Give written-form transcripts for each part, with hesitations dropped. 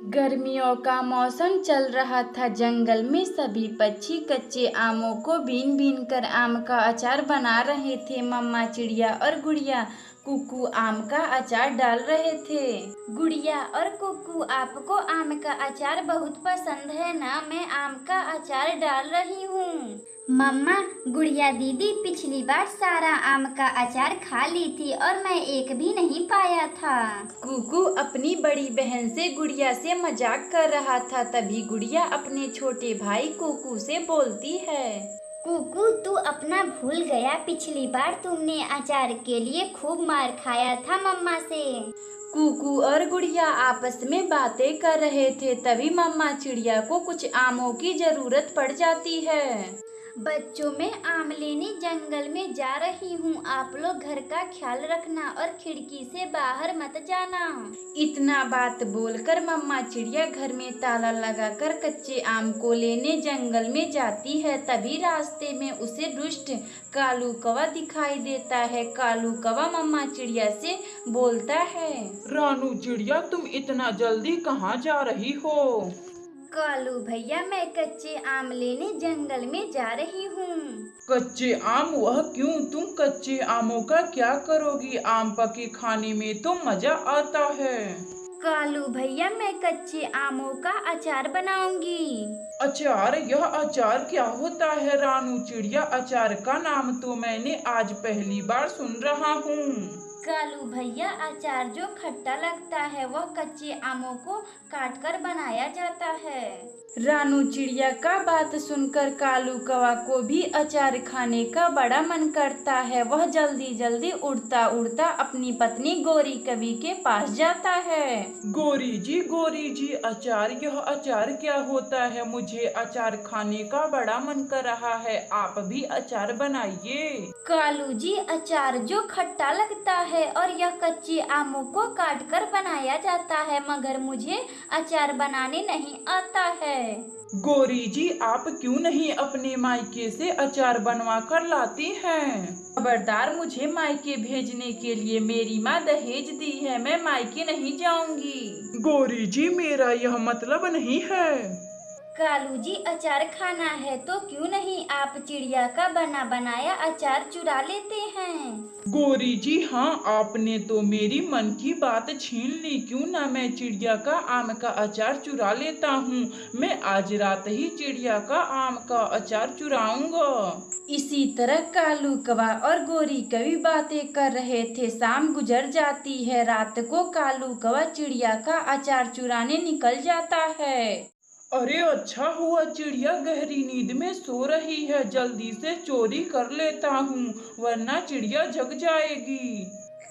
गर्मियों का मौसम चल रहा था। जंगल में सभी पक्षी कच्चे आमों को बीन बीन कर आम का अचार बना रहे थे। मम्मा चिड़िया और गुड़िया कुकू आम का अचार डाल रहे थे। गुड़िया और कुकू, आपको आम का अचार बहुत पसंद है ना? मैं आम का अचार डाल रही हूँ। मम्मा, गुड़िया दीदी पिछली बार सारा आम का अचार खा ली थी और मैं एक भी नहीं पाया था। कुकू अपनी बड़ी बहन से गुड़िया से मजाक कर रहा था। तभी गुड़िया अपने छोटे भाई कुकू से बोलती है, कुकू, तू अपना भूल गया? पिछली बार तुमने अचार के लिए खूब मार खाया था मम्मा से। कुकू और गुड़िया आपस में बातें कर रहे थे। तभी मम्मा चिड़िया को कुछ आमों की जरूरत पड़ जाती है। बच्चों, मैं आम लेने जंगल में जा रही हूँ। आप लोग घर का ख्याल रखना और खिड़की से बाहर मत जाना। इतना बात बोलकर मम्मा चिड़िया घर में ताला लगाकर कच्चे आम को लेने जंगल में जाती है। तभी रास्ते में उसे दुष्ट कालू कौवा दिखाई देता है। कालू कौवा मम्मा चिड़िया से बोलता है, रानू चिड़िया, तुम इतना जल्दी कहाँ जा रही हो? कालू भैया, मैं कच्चे आम लेने जंगल में जा रही हूँ। कच्चे आम? वह क्यों? तुम कच्चे आमों का क्या करोगी? आम पके खाने में तो मजा आता है। कालू भैया, मैं कच्चे आमों का अचार बनाऊंगी। अचार? यह अचार क्या होता है रानू चिड़िया? अचार का नाम तो मैंने आज पहली बार सुन रहा हूँ। कालू भैया, अचार जो खट्टा लगता है वह कच्चे आमों को काटकर बनाया जाता है। रानू चिड़िया का बात सुनकर कालू कौवा को भी अचार खाने का बड़ा मन करता है। वह जल्दी जल्दी उड़ता उड़ता अपनी पत्नी गोरी कवि के पास जाता है। गोरी जी, अचार? यह अचार क्या होता है? मुझे अचार खाने का बड़ा मन कर रहा है। आप भी अचार बनाइए। कालू जी, अचार जो खट्टा लगता है और यह कच्चे आमों को काटकर बनाया जाता है, मगर मुझे अचार बनाने नहीं आता है। गोरी जी, आप क्यों नहीं अपने मायके से अचार बनवा कर लाती हैं? खबरदार, मुझे मायके भेजने के लिए मेरी माँ दहेज दी है। मैं मायके नहीं जाऊंगी। गोरी जी, मेरा यह मतलब नहीं है। कालू जी, अचार खाना है तो क्यों नहीं आप चिड़िया का बना बनाया अचार चुरा लेते हैं। गोरी जी, हाँ, आपने तो मेरी मन की बात छीन ली। क्यों ना मैं चिड़िया का आम का अचार चुरा लेता हूँ। मैं आज रात ही चिड़िया का आम का अचार चुराऊंगा। इसी तरह कालू कौवा और गोरी कवि बातें कर रहे थे। शाम गुजर जाती है। रात को कालू कौवा चिड़िया का अचार चुराने निकल जाता है। अरे अच्छा हुआ, चिड़िया गहरी नींद में सो रही है। जल्दी से चोरी कर लेता हूँ, वरना चिड़िया जग जाएगी।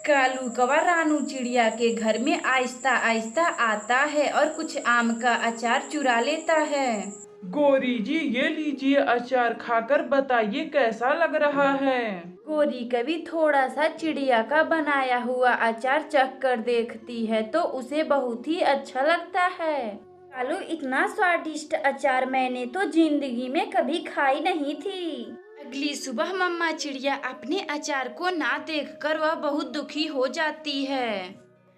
कालू कौवा रानू चिड़िया के घर में आहिस्ता आहिस्ता आता है और कुछ आम का अचार चुरा लेता है। गोरी जी, ये लीजिए अचार, खाकर बताइए कैसा लग रहा है। गोरी कवि थोड़ा सा चिड़िया का बनाया हुआ अचार चख कर देखती है तो उसे बहुत ही अच्छा लगता है। कालू, इतना स्वादिष्ट अचार मैंने तो जिंदगी में कभी खाई नहीं थी। अगली सुबह मम्मा चिड़िया अपने अचार को ना देखकर वह बहुत दुखी हो जाती है।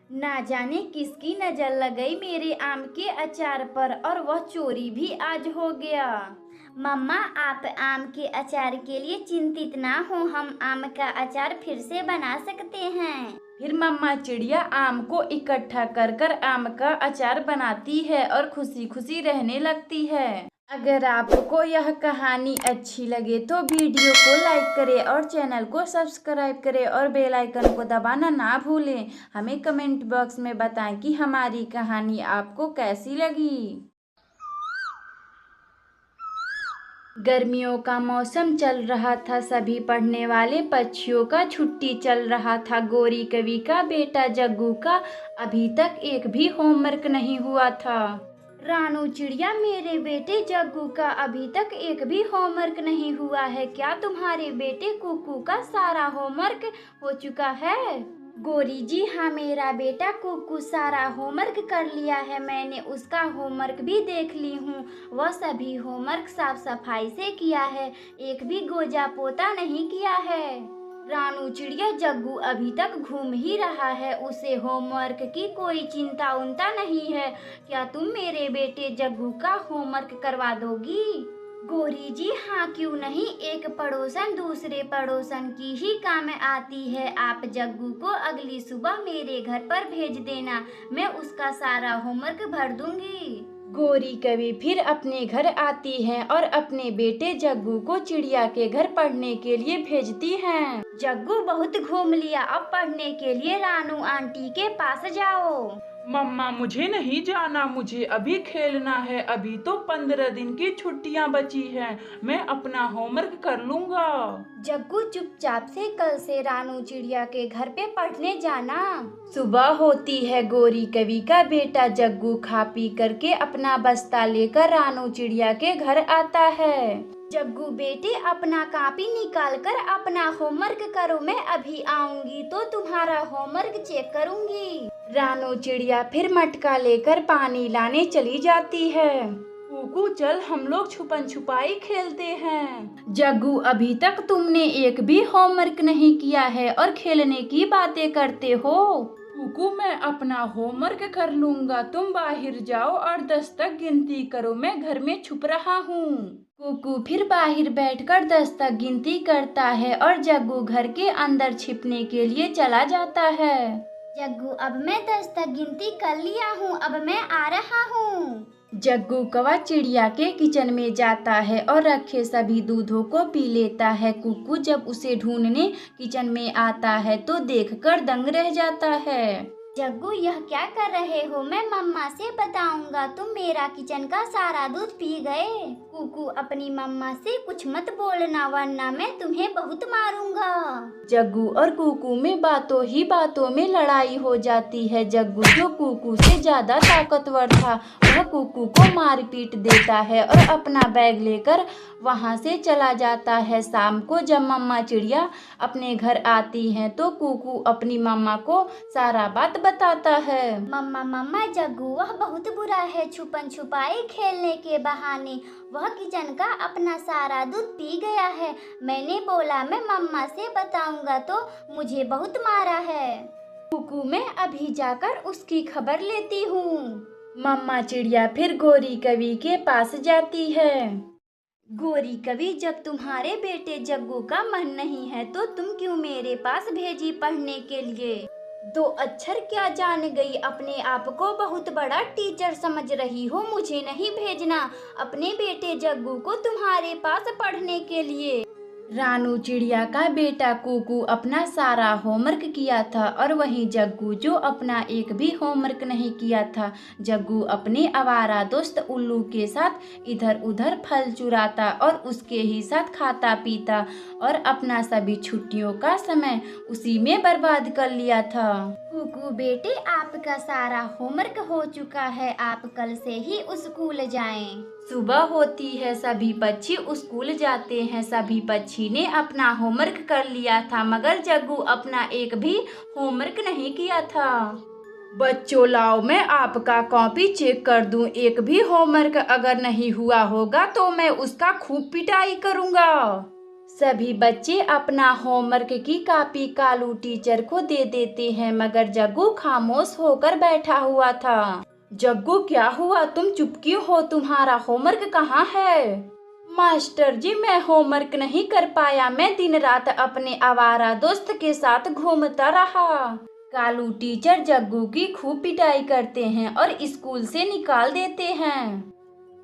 ना जाने किसकी नजर लग गई मेरे आम के अचार पर और वह चोरी भी आज हो गया। मम्मा, आप आम के अचार के लिए चिंतित ना हो, हम आम का अचार फिर से बना सकते हैं। फिर मम्मा चिड़िया आम को इकट्ठा कर कर आम का अचार बनाती है और खुशी खुशी रहने लगती है। अगर आपको यह कहानी अच्छी लगे तो वीडियो को लाइक करें और चैनल को सब्सक्राइब करें और बेल आइकन को दबाना ना भूलें। हमें कमेंट बॉक्स में बताएं कि हमारी कहानी आपको कैसी लगी। गर्मियों का मौसम चल रहा था। सभी पढ़ने वाले पक्षियों का छुट्टी चल रहा था। गोरी कवि का बेटा जग्गू का अभी तक एक भी होमवर्क नहीं हुआ था। रानू चिड़िया, मेरे बेटे जग्गू का अभी तक एक भी होमवर्क नहीं हुआ है। क्या तुम्हारे बेटे कुकू का सारा होमवर्क हो चुका है? गोरी जी, हाँ, मेरा बेटा कुकू सारा होमवर्क कर लिया है। मैंने उसका होमवर्क भी देख ली हूँ। वह सभी होमवर्क साफ सफाई से किया है, एक भी गोजा पोता नहीं किया है। रानू चिड़िया जग्गू अभी तक घूम ही रहा है, उसे होमवर्क की कोई चिंता उनता नहीं है। क्या तुम मेरे बेटे जग्गू का होमवर्क करवा दोगी? गोरी जी हाँ क्यों नहीं, एक पड़ोसन दूसरे पड़ोसन की ही काम आती है। आप जग्गू को अगली सुबह मेरे घर पर भेज देना, मैं उसका सारा होमवर्क भर दूंगी। गोरी कभी फिर अपने घर आती है और अपने बेटे जग्गू को चिड़िया के घर पढ़ने के लिए भेजती हैं। जग्गू बहुत घूम लिया, अब पढ़ने के लिए रानू आंटी के पास जाओ। मम्मा मुझे नहीं जाना, मुझे अभी खेलना है। अभी तो 15 दिन की छुट्टियां बची हैं, मैं अपना होमवर्क कर लूंगा। जग्गू चुपचाप से कल से रानू चिड़िया के घर पे पढ़ने जाना। सुबह होती है, गोरी कवि का बेटा जग्गू खा पी करके अपना बस्ता लेकर रानू चिड़िया के घर आता है। जग्गू बेटे अपना कॉपी निकाल कर अपना होमवर्क करो, मैं अभी आऊंगी तो तुम्हारा होमवर्क चेक करूंगी। रानू चिड़िया फिर मटका लेकर पानी लाने चली जाती है। कुकू चल हम लोग छुपन छुपाई खेलते हैं। जग्गू अभी तक तुमने एक भी होमवर्क नहीं किया है और खेलने की बातें करते हो। कुकू मैं अपना होमवर्क कर लूंगा, तुम बाहर जाओ और 10 तक गिनती करो, मैं घर में छुप रहा हूँ। कुकू फिर बाहर बैठकर 10 तक गिनती करता है और जग्गू घर के अंदर छिपने के लिए चला जाता है। जग्गू अब मैं 10 तक गिनती कर लिया हूँ, अब मैं आ रहा हूँ। जग्गू कौवा चिड़िया के किचन में जाता है और रखे सभी दूधों को पी लेता है। कुकू जब उसे ढूंढने किचन में आता है तो देखकर दंग रह जाता है। जग्गू यह क्या कर रहे हो, मैं मम्मा से बताऊंगा, तुम मेरा किचन का सारा दूध पी गए। कुकू अपनी मम्मा से कुछ मत बोलना वरना मैं तुम्हें बहुत मारूंगा। जग्गू और कुकू में बातों ही बातों में लड़ाई हो जाती है। जग्गू जो कुकू से ज्यादा ताकतवर था वह कुकू को मार पीट देता है और अपना बैग लेकर वहां से चला जाता है। शाम को जब मम्मा चिड़िया अपने घर आती हैं तो कुकू अपनी मम्मा को सारा बात बताता है। मम्मा जग्गू वह बहुत बुरा है, छुपन छुपाई खेलने के बहाने वह किचन का अपना सारा दूध पी गया है। मैंने बोला मैं मम्मा से बताऊंगा तो मुझे बहुत मारा है। कुकू मैं अभी जाकर उसकी खबर लेती हूँ। मम्मा चिड़िया फिर गोरी कवि के पास जाती है। गोरी कवि जब तुम्हारे बेटे जग्गू का मन नहीं है तो तुम क्यों मेरे पास भेजी पढ़ने के लिए? 2 अक्षर क्या जान गई, अपने आप को बहुत बड़ा टीचर समझ रही हो। मुझे नहीं भेजना अपने बेटे जग्गू को तुम्हारे पास पढ़ने के लिए। रानू चिड़िया का बेटा कुकू अपना सारा होमवर्क किया था और वहीं जग्गू जो अपना एक भी होमवर्क नहीं किया था। जग्गू अपने आवारा दोस्त उल्लू के साथ इधर उधर फल चुराता और उसके ही साथ खाता पीता और अपना सभी छुट्टियों का समय उसी में बर्बाद कर लिया था। कुकू बेटे आपका सारा होमवर्क हो चुका है, आप कल से ही स्कूल जाएं। सुबह होती है, सभी पक्षी स्कूल जाते हैं। सभी पक्षी ने अपना होमवर्क कर लिया था मगर जग्गू अपना एक भी होमवर्क नहीं किया था। बच्चों लाओ मैं आपका कॉपी चेक कर दूं, एक भी होमवर्क अगर नहीं हुआ होगा तो मैं उसका खूब पिटाई करूंगा। सभी बच्चे अपना होमवर्क की कॉपी कालू टीचर को दे देते हैं मगर जग्गू खामोश होकर बैठा हुआ था। जग्गू क्या हुआ, तुम चुप क्यों हो, तुम्हारा होमवर्क कहाँ है? मास्टर जी मैं होमवर्क नहीं कर पाया, मैं दिन रात अपने आवारा दोस्त के साथ घूमता रहा। कालू टीचर जग्गू की खूब पिटाई करते हैं और स्कूल से निकाल देते हैं।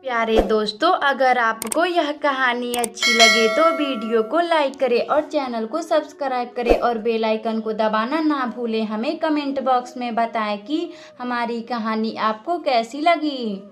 प्यारे दोस्तों, अगर आपको यह कहानी अच्छी लगे तो वीडियो को लाइक करें और चैनल को सब्सक्राइब करें और बेल आइकन को दबाना ना भूलें। हमें कमेंट बॉक्स में बताएं कि हमारी कहानी आपको कैसी लगी।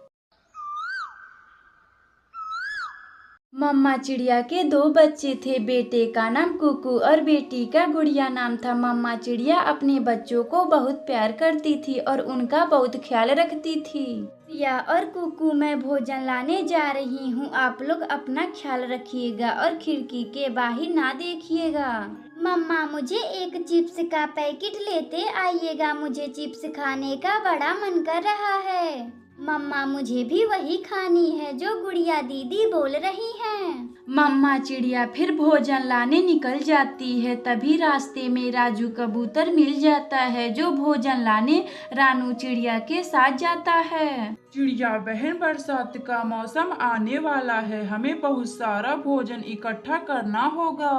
मम्मा चिड़िया के 2 बच्चे थे, बेटे का नाम कुकू और बेटी का गुड़िया नाम था। मम्मा चिड़िया अपने बच्चों को बहुत प्यार करती थी और उनका बहुत ख्याल रखती थी। या और कुकू मैं भोजन लाने जा रही हूँ, आप लोग अपना ख्याल रखिएगा और खिड़की के बाहर ना देखिएगा। मम्मा मुझे एक चिप्स का पैकेट लेते आइएगा, मुझे चिप्स खाने का बड़ा मन कर रहा है। मम्मा मुझे भी वही खानी है जो गुड़िया दीदी बोल रही हैं। मम्मा चिड़िया फिर भोजन लाने निकल जाती है। तभी रास्ते में राजू कबूतर मिल जाता है जो भोजन लाने रानू चिड़िया के साथ जाता है। चिड़िया बहन, बरसात का मौसम आने वाला है, हमें बहुत सारा भोजन इकट्ठा करना होगा।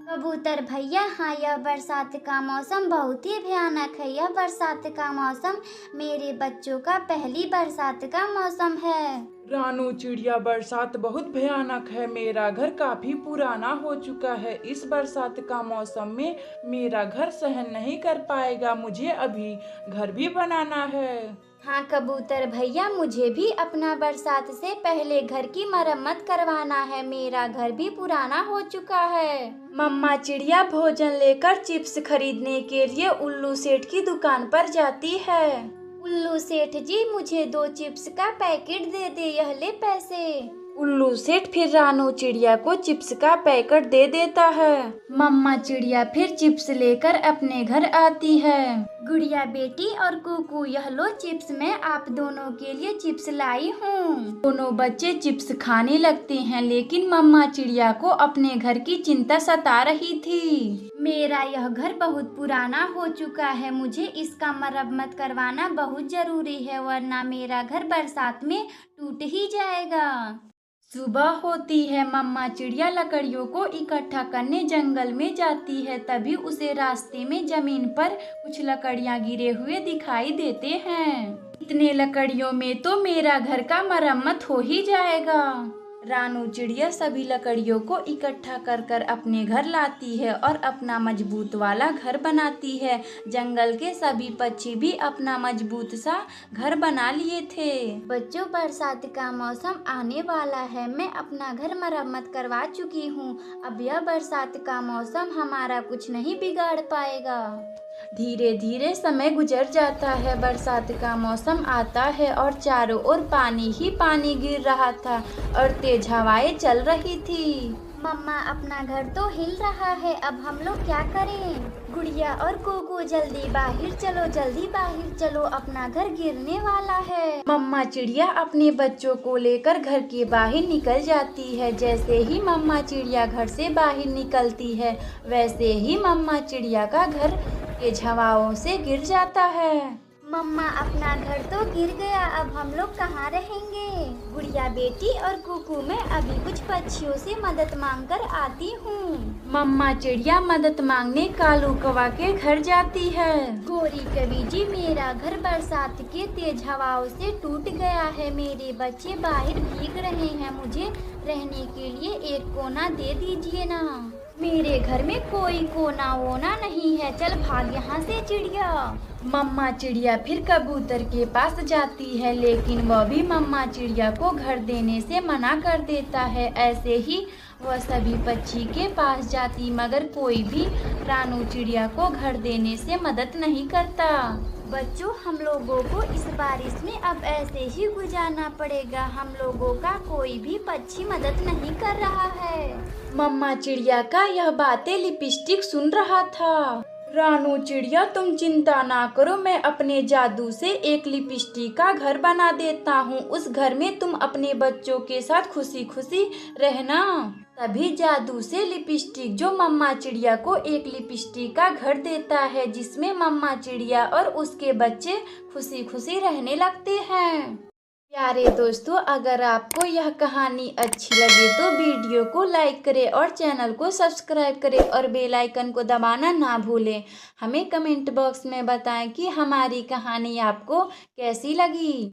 कबूतर भैया, हाँ यह बरसात का मौसम बहुत ही भयानक है। यह बरसात का मौसम मेरे बच्चों का पहली बरसात का मौसम है। रानू चिड़िया, बरसात बहुत भयानक है, मेरा घर काफी पुराना हो चुका है, इस बरसात का मौसम में मेरा घर सहन नहीं कर पाएगा, मुझे अभी घर भी बनाना है। हाँ कबूतर भैया, मुझे भी अपना बरसात से पहले घर की मरम्मत करवाना है, मेरा घर भी पुराना हो चुका है। मम्मा चिड़िया भोजन लेकर चिप्स खरीदने के लिए उल्लू सेठ की दुकान पर जाती है। उल्लू सेठ जी, मुझे 2 चिप्स का पैकेट दे दे, यह ले पैसे। उल्लू सेठ फिर रानू चिड़िया को चिप्स का पैकेट दे देता है। मम्मा चिड़िया फिर चिप्स लेकर अपने घर आती है। गुड़िया बेटी और कुकू, यह लो चिप्स, मैं आप दोनों के लिए चिप्स लाई हूँ। दोनों बच्चे चिप्स खाने लगते हैं, लेकिन मम्मा चिड़िया को अपने घर की चिंता सता रही थी। मेरा यह घर बहुत पुराना हो चुका है, मुझे इसका मरम्मत करवाना बहुत जरूरी है, वरना मेरा घर बरसात में टूट ही जाएगा। सुबह होती है। मम्मा चिड़िया लकड़ियों को इकट्ठा करने जंगल में जाती है। तभी उसे रास्ते में जमीन पर कुछ लकड़ियां गिरे हुए दिखाई देते हैं। इतने लकड़ियों में तो मेरा घर का मरम्मत हो ही जाएगा। रानू चिड़िया सभी लकड़ियों को इकट्ठा कर कर अपने घर लाती है और अपना मजबूत वाला घर बनाती है। जंगल के सभी पक्षी भी अपना मजबूत सा घर बना लिए थे। बच्चों, बरसात का मौसम आने वाला है, मैं अपना घर मरम्मत करवा चुकी हूँ, अब यह बरसात का मौसम हमारा कुछ नहीं बिगाड़ पाएगा। धीरे धीरे समय गुजर जाता है। बरसात का मौसम आता है और चारों ओर पानी ही पानी गिर रहा था और तेज हवाएं चल रही थी। मम्मा, अपना घर तो हिल रहा है, अब हम लोग क्या करें? गुड़िया और कुकू, जल्दी बाहर चलो, जल्दी बाहर चलो, अपना घर गिरने वाला है। मम्मा चिड़िया अपने बच्चों को लेकर घर के बाहर निकल जाती है। जैसे ही मम्मा चिड़िया घर से बाहर निकलती है, वैसे ही मम्मा चिड़िया का घर तेज हवाओं से गिर जाता है। मम्मा, अपना घर तो गिर गया, अब हम लोग कहाँ रहेंगे? गुड़िया बेटी और कुकू, मैं अभी कुछ पक्षियों से मदद मांगकर आती हूँ। मम्मा चिड़िया मदद मांगने कालू कौवा के घर जाती है। गोरी कवि जी, मेरा घर बरसात के तेज हवाओं से टूट गया है, मेरे बच्चे बाहर भीग रहे हैं, मुझे रहने के लिए एक कोना दे दीजिए ना। मेरे घर में कोई कोना वोना नहीं है, चल भाग यहाँ से चिड़िया। मम्मा चिड़िया फिर कबूतर के पास जाती है, लेकिन वह भी मम्मा चिड़िया को घर देने से मना कर देता है। ऐसे ही वह सभी पक्षी के पास जाती, मगर कोई भी रानू चिड़िया को घर देने से मदद नहीं करता। बच्चों, हम लोगों को इस बारिश में अब ऐसे ही गुजारना पड़ेगा, हम लोगों का कोई भी पक्षी मदद नहीं कर रहा है। मम्मा चिड़िया का यह बातें लिपस्टिक सुन रहा था। रानू चिड़िया, तुम चिंता ना करो, मैं अपने जादू से एक लिपस्टिक का घर बना देता हूँ, उस घर में तुम अपने बच्चों के साथ खुशी खुशी रहना। तभी जादू से लिपस्टिक जो मम्मा चिड़िया को एक लिपस्टिक का घर देता है, जिसमें मम्मा चिड़िया और उसके बच्चे खुशी खुशी रहने लगते हैं। प्यारे दोस्तों, अगर आपको यह कहानी अच्छी लगे तो वीडियो को लाइक करें और चैनल को सब्सक्राइब करें और बेल आइकन को दबाना ना भूलें। हमें कमेंट बॉक्स में बताएं कि हमारी कहानी आपको कैसी लगी।